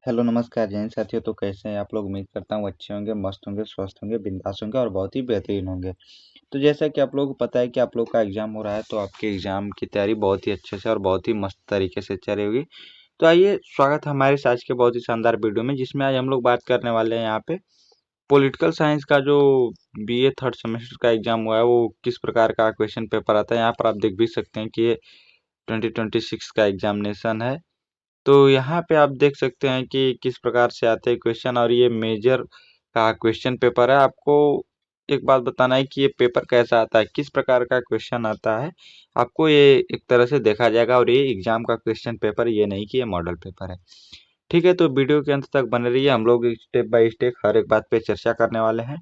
Hello नमस्कार जैन साथियों। तो कैसे हैं आप लोग? उम्मीद करता हूँ अच्छे होंगे, मस्त होंगे, स्वस्थ होंगे, बिंदास होंगे और बहुत ही बेहतरीन होंगे। तो जैसा कि आप लोगों को पता है कि आप लोग का एग्जाम हो रहा है, तो आपके एग्जाम की तैयारी बहुत ही अच्छे से और बहुत ही मस्त तरीके से चल रही होगी। तो आइए, स्वागत है हमारे आज के बहुत ही शानदार वीडियो में, जिसमें आज हम लोग बात करने वाले हैं यहाँ पे पॉलिटिकल साइंस का जो बीए थर्ड सेमेस्टर का एग्जाम हुआ है वो किस प्रकार का क्वेश्चन पेपर आता है। यहाँ पर आप देख भी सकते हैं कि ये 2026 का एग्जामिनेशन है। तो यहाँ पे आप देख सकते हैं कि किस प्रकार से आते हैं क्वेश्चन, और ये मेजर का क्वेश्चन पेपर है। आपको एक बात बताना है कि ये पेपर कैसा आता है, किस प्रकार का क्वेश्चन आता है, आपको ये एक तरह से देखा जाएगा। और ये एग्जाम का क्वेश्चन पेपर, ये नहीं कि ये मॉडल पेपर है। ठीक है, तो वीडियो के अंत तक बने रहिए। हम लोग स्टेप बाय स्टेप हर एक बात पे चर्चा करने वाले हैं।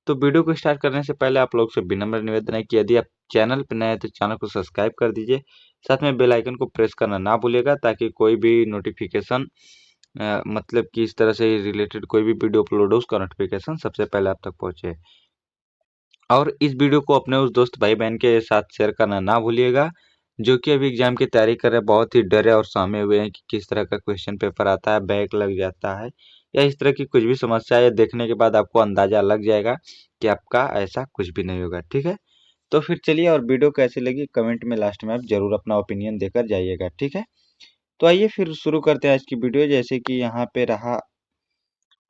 तो वीडियो को स्टार्ट करने से पहले आप लोग से विनम्र निवेदन है कि यदि आप चैनल पर नए हैं तो चैनल को सब्सक्राइब कर दीजिए, साथ में बेल आइकन को प्रेस करना ना भूलिएगा, ताकि कोई भी नोटिफिकेशन मतलब कि इस तरह से रिलेटेड कोई भी वीडियो अपलोड हो उसका नोटिफिकेशन सबसे पहले आप तक पहुंचे। और इस वीडियो को अपने उस दोस्त भाई बहन के साथ शेयर करना ना भूलिएगा जो कि अभी एग्जाम की तैयारी कर रहे हैं, बहुत ही डरे और सहमे हुए हैं कि किस तरह का क्वेश्चन पेपर आता है, बैक लग जाता है या इस तरह की कुछ भी समस्या है। देखने के बाद आपको अंदाजा लग जाएगा कि आपका ऐसा कुछ भी नहीं होगा। ठीक है, तो फिर चलिए, और वीडियो कैसी लगी कमेंट में लास्ट में आप जरूर अपना ओपिनियन देकर जाइएगा। ठीक है, तो आइए फिर शुरू करते हैं आज की वीडियो। जैसे कि यहाँ पे रहा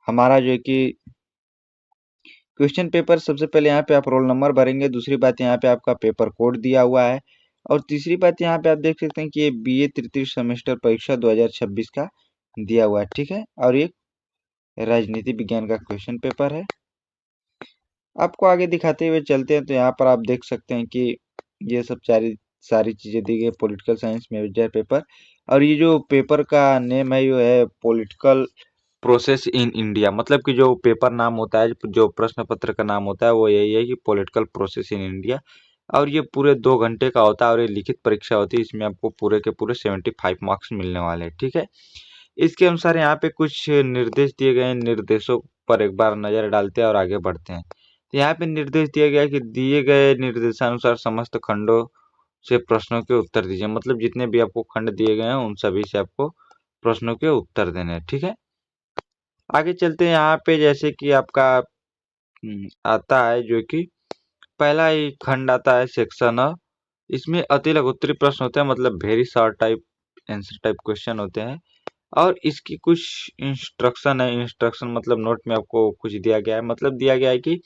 हमारा जो है कि क्वेश्चन पेपर, सबसे पहले यहाँ पे आप रोल नंबर भरेंगे। दूसरी बात, यहाँ पे आपका पेपर कोड दिया हुआ है। और तीसरी बात, यहाँ पे आप देख सकते हैं कि ये बीए तृतीय सेमेस्टर परीक्षा 2026 का दिया हुआ है। ठीक है, और ये राजनीति विज्ञान का क्वेश्चन पेपर है। आपको आगे दिखाते हुए चलते हैं। तो यहाँ पर आप देख सकते हैं कि ये सब सारी चीजें दी गई पॉलिटिकल साइंस मेजर पेपर। और ये जो पेपर का नेम है वो है पॉलिटिकल प्रोसेस इन इंडिया। मतलब कि जो पेपर नाम होता है, जो प्रश्न पत्र का नाम होता है वो यही है कि पॉलिटिकल प्रोसेस इन इंडिया। और ये पूरे 2 घंटे का होता है और ये लिखित परीक्षा होती है। इसमें आपको पूरे के पूरे 75 मार्क्स मिलने वाले हैं। ठीक है, इसके अनुसार यहाँ पे कुछ निर्देश दिए गए हैं। निर्देशों पर एक बार नजर डालते हैं और आगे बढ़ते हैं। तो यहाँ पे निर्देश दिया गया है कि दिए गए निर्देशानुसार समस्त खंडों से प्रश्नों के उत्तर दीजिए। मतलब जितने भी आपको खंड दिए गए हैं उन सभी से आपको प्रश्नों के उत्तर देने हैं। ठीक है, आगे चलते हैं। यहाँ पे जैसे कि आपका आता है जो कि पहला ही खंड आता है सेक्शन अ। इसमें अति लघुत्तरी प्रश्न होते हैं, मतलब very short type answer type question होते हैं। और इसकी कुछ इंस्ट्रक्शन है। इंस्ट्रक्शन मतलब नोट में आपको कुछ दिया गया है। मतलब दिया गया है कि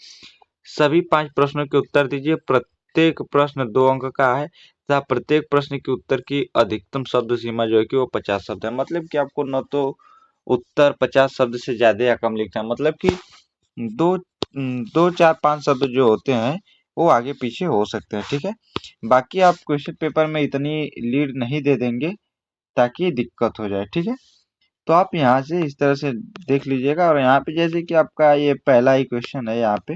सभी 5 प्रश्नों के उत्तर दीजिए। प्रत्येक प्रश्न 2 अंक का है तथा प्रत्येक प्रश्न के उत्तर की अधिकतम शब्द सीमा जो है कि वो 50 शब्द है। मतलब कि आपको न तो उत्तर 50 शब्द से ज्यादा या कम लिखना है। मतलब कि दो 2 4 5 शब्द जो होते हैं वो आगे पीछे हो सकते हैं। ठीक है, बाकी आप क्वेश्चन पेपर में इतनी लीड नहीं दे देंगे ताकि दिक्कत हो जाए। ठीक है, तो आप यहाँ से इस तरह से देख लीजिएगा। और यहाँ पे जैसे कि आपका ये पहला ही क्वेश्चन है। यहाँ पे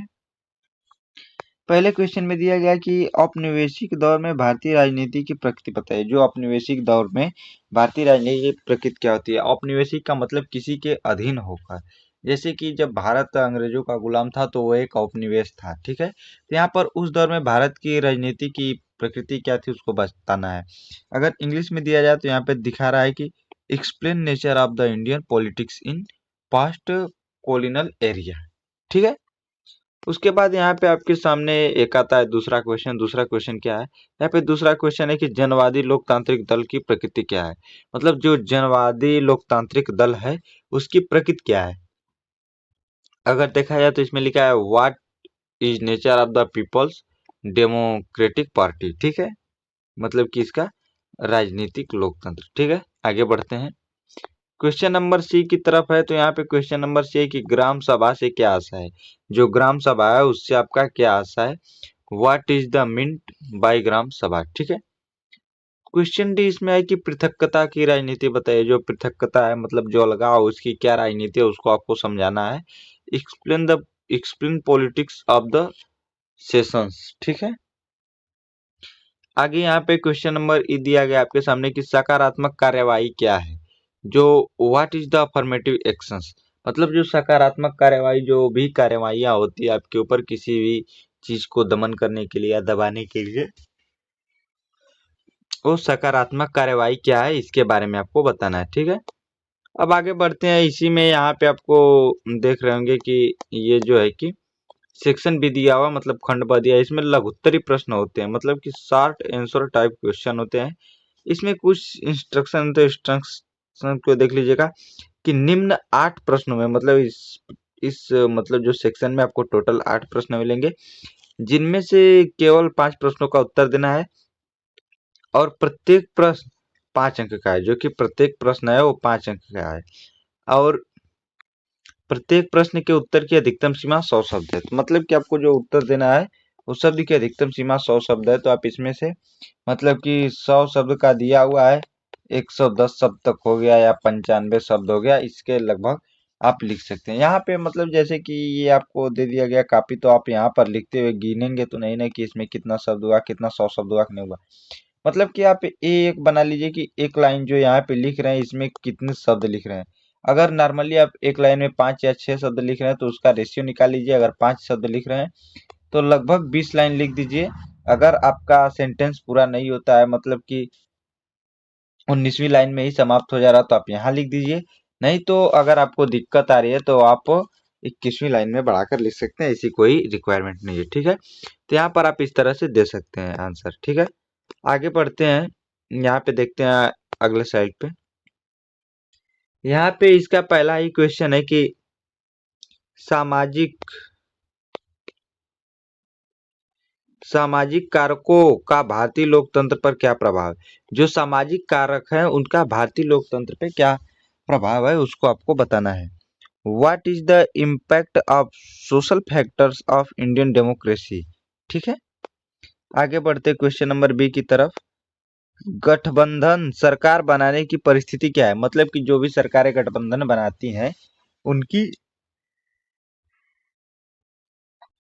पहले क्वेश्चन में दिया गया कि औपनिवेशिक दौर में भारतीय राजनीति की प्रकृति बताइए। जो औपनिवेशिक दौर में भारतीय राजनीति की प्रकृति क्या होती है? औपनिवेशिक का मतलब किसी के अधीन होकर। जैसे कि जब भारत अंग्रेजों का गुलाम था तो वो एक औपनिवेश था। ठीक है, तो यहाँ पर उस दौर में भारत की राजनीति की प्रकृति क्या थी उसको बताना है। अगर इंग्लिश में दिया जाए तो यहाँ पे दिखा रहा है कि explain nature of the Indian politics in past colonial area. ठीक है, उसके बाद यहाँ पे आपके सामने एक आता है दूसरा क्वेश्चन। दूसरा क्वेश्चन क्या है? यहाँ पे दूसरा क्वेश्चन है कि जनवादी लोकतांत्रिक दल की प्रकृति क्या है। मतलब जो जनवादी लोकतांत्रिक दल है उसकी प्रकृति क्या है। अगर देखा जाए तो इसमें लिखा है what is nature of the People's Democratic Party. ठीक है, मतलब कि इसका राजनीतिक लोकतंत्र। ठीक है, आगे बढ़ते हैं। क्वेश्चन नंबर सी की तरफ है। तो यहाँ पे क्वेश्चन नंबर सी है कि ग्राम सभा से क्या आशा है। जो ग्राम सभा है उससे आपका क्या आशा है। What is the meant by gram sabha. ठीक है, क्वेश्चन डी इसमें है कि पृथकता की राजनीति बताइए। जो पृथकता है मतलब जो अलगाव, उसकी क्या राजनीति है उसको आपको समझाना है। Explain politics of the sessions. ठीक है, आगे यहाँ पे क्वेश्चन नंबर ई दिया गया आपके सामने कि सकारात्मक कार्यवाही क्या है। जो what is the affirmative actions. मतलब जो सकारात्मक कार्यवाही, जो भी कार्यवाहियां होती है आपके ऊपर किसी भी चीज को दमन करने के लिए या दबाने के लिए, वो सकारात्मक कार्यवाही क्या है इसके बारे में आपको बताना है। ठीक है, अब आगे बढ़ते हैं, इसी में यहाँ पे आपको देख रहे होंगे कि ये जो है कि सेक्शन भी दिया हुआ, मतलब खंड ब दिया है। इसमें लघुत्तरी प्रश्न होते हैं, मतलब कि शॉर्ट आंसर टाइप क्वेश्चन होते हैं। इसमें कुछ इंस्ट्रक्शन, तो इंस्ट्रक्शन को देख लीजिएगा कि निम्न 8 प्रश्नों में, मतलब इस मतलब जो सेक्शन में आपको टोटल 8 प्रश्न मिलेंगे, जिनमें से केवल 5 प्रश्नों का उत्तर देना है और प्रत्येक प्रश्न 5 अंक का है, जो कि प्रत्येक प्रश्न है वो 5 अंक का है। और प्रत्येक प्रश्न के उत्तर की अधिकतम सीमा 100 शब्द है। तो मतलब कि आपको जो उत्तर देना है उस शब्द की अधिकतम सीमा 100 शब्द है। तो आप इसमें से मतलब कि 100 शब्द का दिया हुआ है, 110 शब्द तक हो गया या 95 शब्द हो गया, इसके लगभग आप लिख सकते हैं। यहाँ पे मतलब जैसे कि ये आपको दे दिया गया कॉपी, तो आप यहाँ पर लिखते हुए गिनेंगे तो नहीं ना कि इसमें कितना शब्द हुआ, कितना 100 शब्द हुआ कि नहीं हुआ। मतलब कि आप एक बना लीजिए कि एक लाइन जो यहाँ पे लिख रहे हैं इसमें कितने शब्द लिख रहे हैं। अगर नॉर्मली आप एक लाइन में 5 या 6 शब्द लिख रहे हैं तो उसका रेशियो निकाल लीजिए। अगर 5 शब्द लिख रहे हैं तो लगभग 20 लाइन लिख दीजिए। अगर आपका सेंटेंस पूरा नहीं होता है, मतलब कि 19वीं लाइन में ही समाप्त हो जा रहा है, तो आप यहाँ लिख दीजिए। नहीं तो अगर आपको दिक्कत आ रही है तो आप 21वीं लाइन में बढ़ाकर लिख सकते हैं, ऐसी कोई रिक्वायरमेंट नहीं है, ठीक है। तो यहाँ पर आप इस तरह से दे सकते हैं आंसर, ठीक है। आगे बढ़ते हैं, यहाँ पे देखते हैं अगले साइड पे। यहाँ पे इसका पहला ही क्वेश्चन है कि सामाजिक सामाजिक कारकों का भारतीय लोकतंत्र पर क्या प्रभाव है। जो सामाजिक कारक है उनका भारतीय लोकतंत्र पे क्या प्रभाव है, उसको आपको बताना है। What is the impact of social factors of Indian democracy, ठीक है। आगे बढ़ते क्वेश्चन नंबर बी की तरफ। गठबंधन सरकार बनाने की परिस्थिति क्या है, मतलब कि जो भी सरकारें गठबंधन बनाती हैं उनकी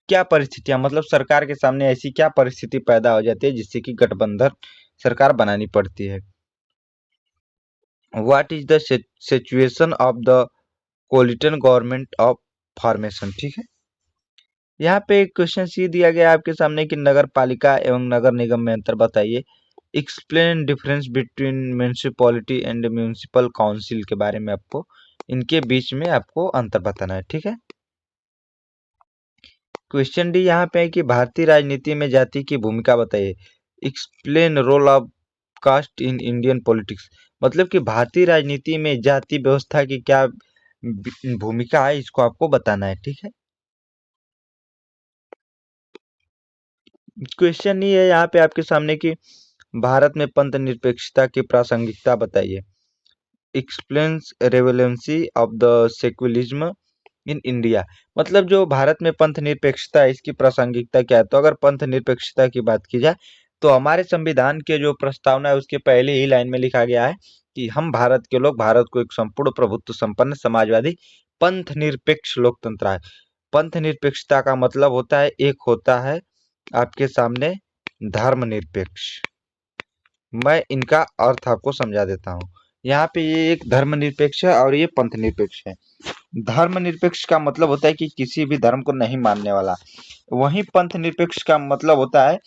क्या परिस्थितियां, मतलब सरकार के सामने ऐसी क्या परिस्थिति पैदा हो जाती है जिससे कि गठबंधन सरकार बनानी पड़ती है। What is the situation of the coalition government of formation, ठीक है। यहाँ पे एक क्वेश्चन सी दिया गया है आपके सामने कि नगर पालिका एवं नगर निगम में अंतर बताइए। Explain difference between municipality and municipal council के बारे में आपको, इनके बीच में आपको अंतर बताना है, ठीक है। क्वेश्चन डी यहाँ पे है कि भारतीय राजनीति में जाति की भूमिका बताइए। Explain role of caste in Indian politics, मतलब कि भारतीय राजनीति में जाति व्यवस्था की क्या भूमिका है, इसको आपको बताना है, ठीक है। क्वेश्चन ये है यहाँ पे आपके सामने कि भारत में पंथ निरपेक्षता की प्रासंगिकता बताइए। Explains relevancy of the secularism in India, मतलब जो भारत में पंथ निरपेक्षता है इसकी प्रासंगिकता क्या है। तो अगर पंथ निरपेक्षता की बात की जाए तो हमारे संविधान के जो प्रस्तावना है उसके पहले ही लाइन में लिखा गया है कि हम भारत के लोग भारत को एक संपूर्ण प्रभुत्व संपन्न समाजवादी पंथ निरपेक्ष लोकतंत्र है। पंथ निरपेक्षता का मतलब होता है, एक होता है आपके सामने धर्मनिरपेक्ष। मैं इनका अर्थ आपको समझा देता हूँ। यहाँ पे ये एक धर्मनिरपेक्ष है और ये पंथ निरपेक्ष है। धर्मनिरपेक्ष का मतलब होता है कि किसी भी धर्म को नहीं मानने वाला। वहीं पंथ निरपेक्ष का मतलब होता है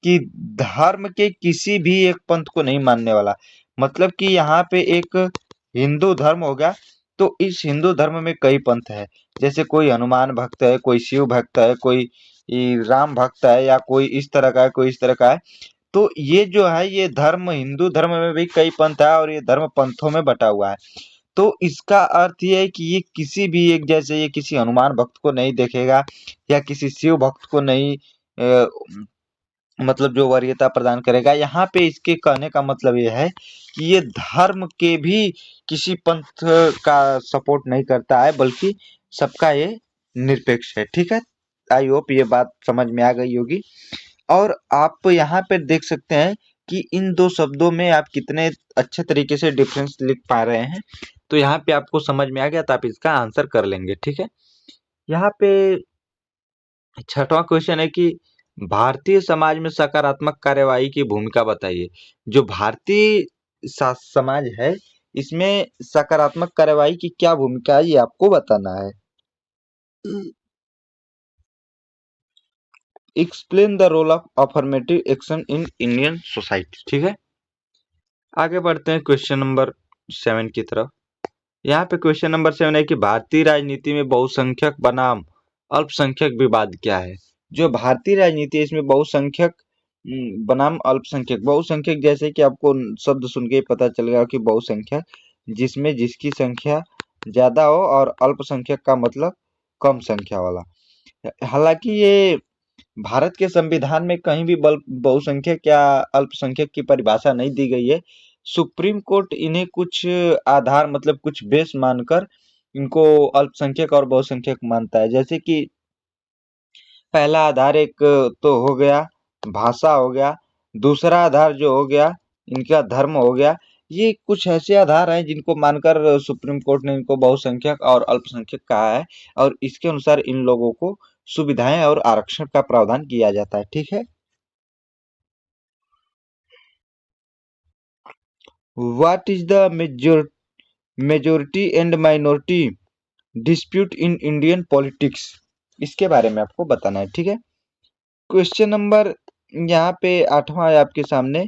कि धर्म के किसी भी एक पंथ को नहीं मानने वाला। मतलब कि यहाँ पे एक हिंदू धर्म हो गया, तो इस हिंदू धर्म में कई पंथ है। जैसे कोई हनुमान भक्त है, कोई शिव भक्त है, कोई राम भक्त है, या कोई इस तरह का है, कोई इस तरह का है। तो ये जो है ये धर्म, हिंदू धर्म में भी कई पंथ है और ये धर्म पंथों में बटा हुआ है। तो इसका अर्थ ये है कि ये किसी भी एक, जैसे ये किसी हनुमान भक्त को नहीं देखेगा या किसी शिव भक्त को नहीं मतलब जो वरीयता प्रदान करेगा। यहाँ पे इसके कहने का मतलब ये है कि ये धर्म के भी किसी पंथ का सपोर्ट नहीं करता है, बल्कि सबका ये निरपेक्ष है, ठीक है। आई होप ये बात समझ में आ गई होगी। और आप यहाँ पे देख सकते हैं कि इन दो शब्दों में आप कितने अच्छे तरीके से डिफरेंस लिख पा रहे हैं। तो यहाँ पे आपको समझ में आ गया तो आप इसका आंसर कर लेंगे, ठीक है। यहाँ पे छठवां क्वेश्चन है कि भारतीय समाज में सकारात्मक कार्यवाही की भूमिका बताइए। जो भारतीय समाज है इसमें सकारात्मक कार्यवाही की क्या भूमिका है, ये आपको बताना है। Explain the role of affirmative action in Indian society, ठीक है। आगे बढ़ते हैं क्वेश्चन नंबर 7 की तरफ। यहाँ पे क्वेश्चन नंबर 7 है कि भारतीय राजनीति में बहुसंख्यक बनाम अल्पसंख्यक विवाद क्या है। जो भारतीय राजनीति है इसमें बहुसंख्यक बनाम अल्पसंख्यक, बहुसंख्यक जैसे कि आपको शब्द सुन के ही पता चल गया कि बहुसंख्यक जिसमें जिसकी संख्या ज्यादा हो, और अल्पसंख्यक का मतलब कम संख्या वाला। हालांकि ये भारत के संविधान में कहीं भी बल बहुसंख्यक या अल्पसंख्यक की परिभाषा नहीं दी गई है। सुप्रीम कोर्ट इन्हें कुछ आधार मतलब कुछ बेस मानकर इनको अल्पसंख्यक और बहुसंख्यक मानता है। जैसे कि पहला आधार एक तो हो गया भाषा हो गया, दूसरा आधार जो हो गया इनका धर्म हो गया। ये कुछ ऐसे आधार हैं जिनको मानकर सुप्रीम कोर्ट ने इनको बहुसंख्यक और अल्पसंख्यक कहा है, और इसके अनुसार इन लोगों को सुविधाएं और आरक्षण का प्रावधान किया जाता है। ठीक है। What is the majority and minority dispute in Indian politics, इसके बारे में आपको बताना है। ठीक है। क्वेश्चन नंबर यहाँ पे 8वां है आपके सामने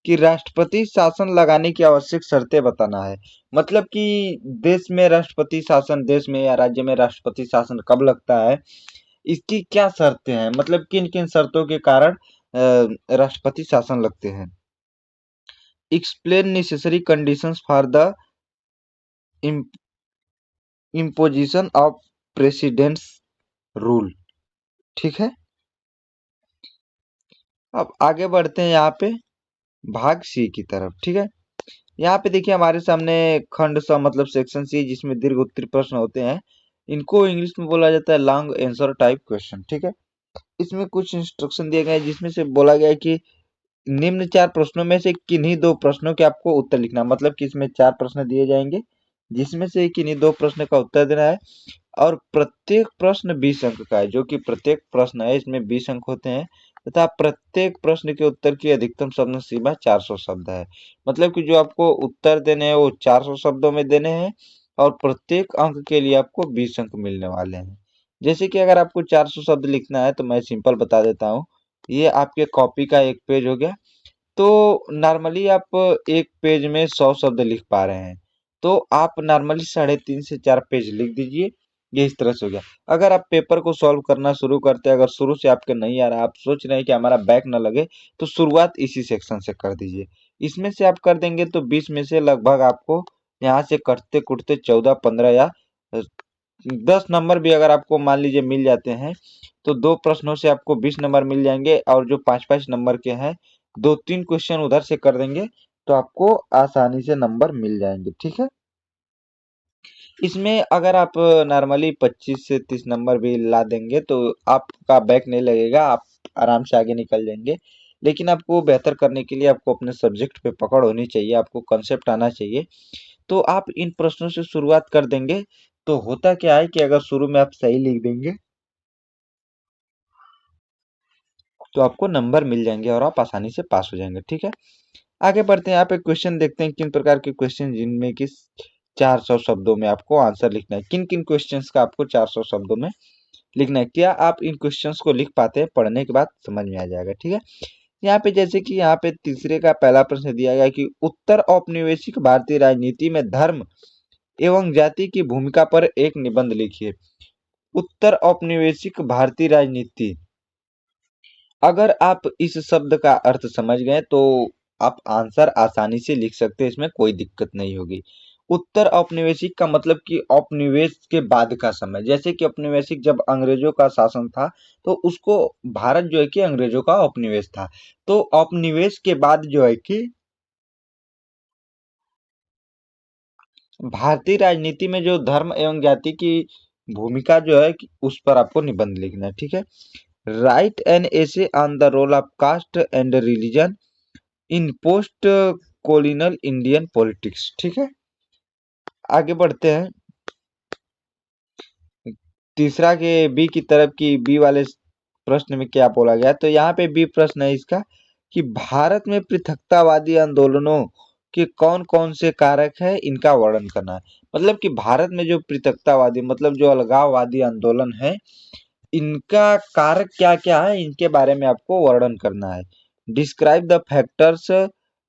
कि राष्ट्रपति शासन लगाने की आवश्यक शर्तें बताना है। मतलब कि देश में राष्ट्रपति शासन, देश में या राज्य में राष्ट्रपति शासन कब लगता है, इसकी क्या शर्तें हैं, मतलब किन किन शर्तों के कारण राष्ट्रपति शासन लगते हैं। Explain necessary conditions for the imposition of presidents rule. ठीक है। अब आगे बढ़ते हैं यहाँ पे भाग सी की तरफ। ठीक है। यहाँ पे देखिए हमारे सामने खंड स मतलब सेक्शन सी, जिसमें दीर्घ उत्तरीय प्रश्न होते हैं। इनको इंग्लिश में बोला जाता है लॉन्ग आंसर टाइप क्वेश्चन। ठीक है। इसमें कुछ इंस्ट्रक्शन दिए गए हैं जिसमें से बोला गया है कि निम्न 4 प्रश्नों में से किन्हीं 2 प्रश्नों के आपको उत्तर लिखना है। मतलब कि इसमें 4 प्रश्न दिए जाएंगे जिसमें से किन्हीं 2 प्रश्न का उत्तर देना है, और प्रत्येक प्रश्न 20 अंक का है। जो कि प्रत्येक प्रश्न है इसमें 20 अंक होते हैं, तथा प्रत्येक प्रश्न के उत्तर की अधिकतम शब्द सीमा 400 शब्द है। मतलब कि जो आपको उत्तर देने हैं वो 400 शब्दों में देने हैं, और प्रत्येक अंक के लिए आपको 20 अंक मिलने वाले हैं। जैसे कि अगर आपको 400 शब्द लिखना है तो मैं सिंपल बता देता हूँ। ये आपके कॉपी का एक पेज हो गया। तो नॉर्मली आप एक पेज में 100 शब्द लिख पा रहे हैं, तो आप नॉर्मली 3.5 से 4 पेज लिख दीजिए। ये इस तरह से हो गया। अगर आप पेपर को सॉल्व करना शुरू करते हैं, अगर शुरू से आपके नहीं आ रहा, आप सोच रहे हैं कि हमारा बैक ना लगे, तो शुरुआत इसी सेक्शन से कर दीजिए। इसमें से आप कर देंगे तो 20 में से लगभग आपको यहाँ से कटते कुटते 14 15 या 10 नंबर भी अगर आपको मान लीजिए मिल जाते हैं, तो 2 प्रश्नों से आपको 20 नंबर मिल जाएंगे। और जो 5-5 नंबर के हैं, 2-3 क्वेश्चन उधर से कर देंगे तो आपको आसानी से नंबर मिल जाएंगे। ठीक है। इसमें अगर आप नॉर्मली 25 से 30 नंबर भी ला देंगे तो आपका बैक नहीं लगेगा, आप आराम से आगे निकल जाएंगे। लेकिन आपको बेहतर करने के लिए आपको अपने सब्जेक्ट पे पकड़ होनी चाहिए, आपको कंसेप्ट आना चाहिए। तो आप इन प्रश्नों से शुरुआत कर देंगे तो होता क्या है कि अगर शुरू में आप सही लिख देंगे तो आपको नंबर मिल जाएंगे और आप आसानी से पास हो जाएंगे। ठीक है। आगे बढ़ते हैं। यहाँ पे क्वेश्चन देखते हैं किन प्रकार के क्वेश्चन जिनमें कि 400 शब्दों में आपको आंसर लिखना है। किन किन क्वेश्चंस का आपको 400 शब्दों में लिखना है। क्या आप इन क्वेश्चंस को लिख पाते हैं, पढ़ने के बाद समझ में आ जाएगा। ठीक है। यहाँ पे जैसे कि यहाँ पे तीसरे का पहला प्रश्न दिया गया कि उत्तर औपनिवेशिक भारतीय राजनीति में धर्म एवं जाति की भूमिका पर एक निबंध लिखिए। उत्तर औपनिवेशिक भारतीय राजनीति, अगर आप इस शब्द का अर्थ समझ गए तो आप आंसर आसानी से लिख सकते हैं, इसमें कोई दिक्कत नहीं होगी। उत्तर औपनिवेशिक का मतलब कि औपनिवेश के बाद का समय। जैसे कि औपनिवेशिक जब अंग्रेजों का शासन था तो उसको भारत जो है कि अंग्रेजों का औपनिवेश था। तो औपनिवेश के बाद जो है कि भारतीय राजनीति में जो धर्म एवं जाति की भूमिका जो है कि उस पर आपको निबंध लिखना है। ठीक है। Write an essay on the role of caste and religion in post colonial Indian politics. ठीक है। आगे बढ़ते हैं। तीसरा के बी की तरफ की बी वाले प्रश्न में क्या बोला गया, तो यहाँ पे बी प्रश्न है इसका कि भारत में पृथकतावादी आंदोलनों के कौन कौन से कारक है, इनका वर्णन करना है। मतलब कि भारत में जो पृथकतावादी मतलब जो अलगाववादी आंदोलन है, इनका कारक क्या क्या है, इनके बारे में आपको वर्णन करना है। Describe the factors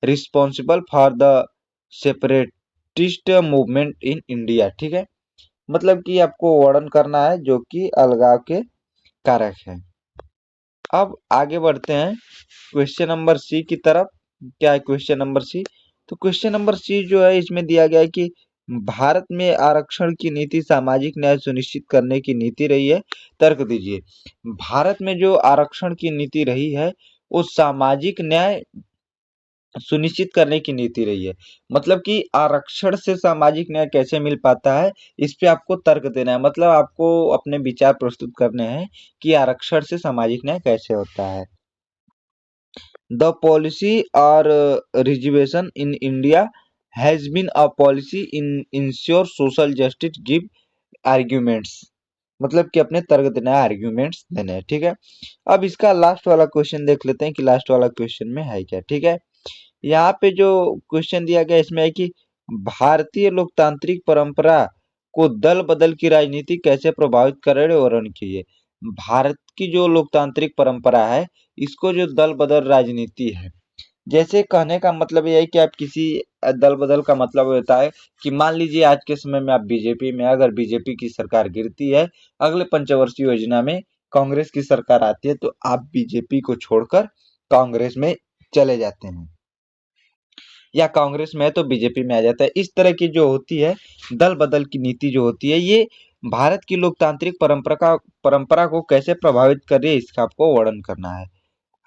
responsible for the separate separatist movement in India. ठीक है, मतलब कि आपको वर्णन करना है जो कि अलगाव के कारक है। अब आगे बढ़ते हैं क्वेश्चन नंबर सी की तरफ। क्या है क्वेश्चन नंबर सी? तो क्वेश्चन नंबर सी जो है इसमें दिया गया है कि भारत में आरक्षण की नीति सामाजिक न्याय सुनिश्चित करने की नीति रही है। तर्क दीजिए। भारत में जो आरक्षण की नीति रही है वो सामाजिक न्याय सुनिश्चित करने की नीति रही है। मतलब कि आरक्षण से सामाजिक न्याय कैसे मिल पाता है, इस पे आपको तर्क देना है। मतलब आपको अपने विचार प्रस्तुत करने हैं कि आरक्षण से सामाजिक न्याय कैसे होता है। The policy of reservation in India has been a policy in ensure social justice give arguments. मतलब कि अपने तर्क देना है, आर्ग्यूमेंट्स देने हैं। ठीक है, अब इसका लास्ट वाला क्वेश्चन देख लेते हैं कि लास्ट वाला क्वेश्चन में है क्या। ठीक है, यहाँ पे जो क्वेश्चन दिया गया इसमें है कि भारतीय लोकतांत्रिक परंपरा को दल बदल की राजनीति कैसे प्रभावित कर रहे, वर्णन कीजिए। भारत की जो लोकतांत्रिक परंपरा है इसको जो दल बदल राजनीति है, जैसे कहने का मतलब ये है कि आप किसी दल बदल का मतलब होता है कि मान लीजिए आज के समय में आप बीजेपी में, अगर बीजेपी की सरकार गिरती है, अगले पंचवर्षीय योजना में कांग्रेस की सरकार आती है, तो आप बीजेपी को छोड़कर कांग्रेस में चले जाते हैं, या कांग्रेस में है तो बीजेपी में आ जाता है। इस तरह की जो होती है दल बदल की नीति जो होती है, ये भारत की लोकतांत्रिक परंपरा को कैसे प्रभावित कर रही है, इसका आपको वर्णन करना है।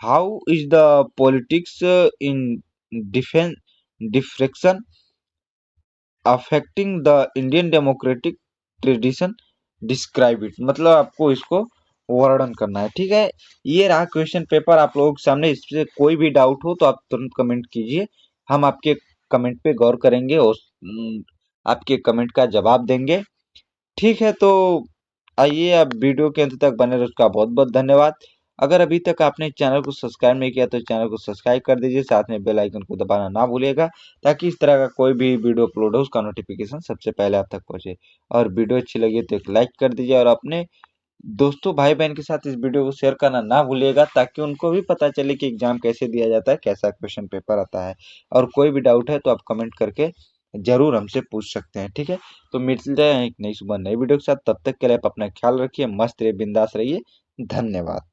How is the politics in defence diffraction affecting the Indian democratic tradition, describe it. मतलब आपको इसको वर्णन करना है। ठीक है, ये रहा क्वेश्चन पेपर आप लोगों के सामने। इससे कोई भी डाउट हो तो आप तुरंत कमेंट कीजिए, हम आपके कमेंट पे गौर करेंगे और आपके कमेंट का जवाब देंगे। ठीक है, तो आइए अब वीडियो के अंत तक बने रहो, उसका बहुत बहुत धन्यवाद। अगर अभी तक आपने चैनल को सब्सक्राइब नहीं किया तो चैनल को सब्सक्राइब कर दीजिए, साथ में बेल आइकन को दबाना ना भूलिएगा, ताकि इस तरह का कोई भी वीडियो अपलोड हो उसका नोटिफिकेशन सबसे पहले आप तक पहुंचे। और वीडियो अच्छी लगी तो एक लाइक कर दीजिए और अपने दोस्तों भाई बहन के साथ इस वीडियो को शेयर करना ना भूलिएगा, ताकि उनको भी पता चले कि एग्जाम कैसे दिया जाता है, कैसा क्वेश्चन पेपर आता है। और कोई भी डाउट है तो आप कमेंट करके जरूर हमसे पूछ सकते हैं। ठीक है, तो मिलते हैं एक नई सुबह नई वीडियो के साथ। तब तक के लिए आप अपना ख्याल रखिए, मस्त रहिए, बिंदास रहिए। धन्यवाद।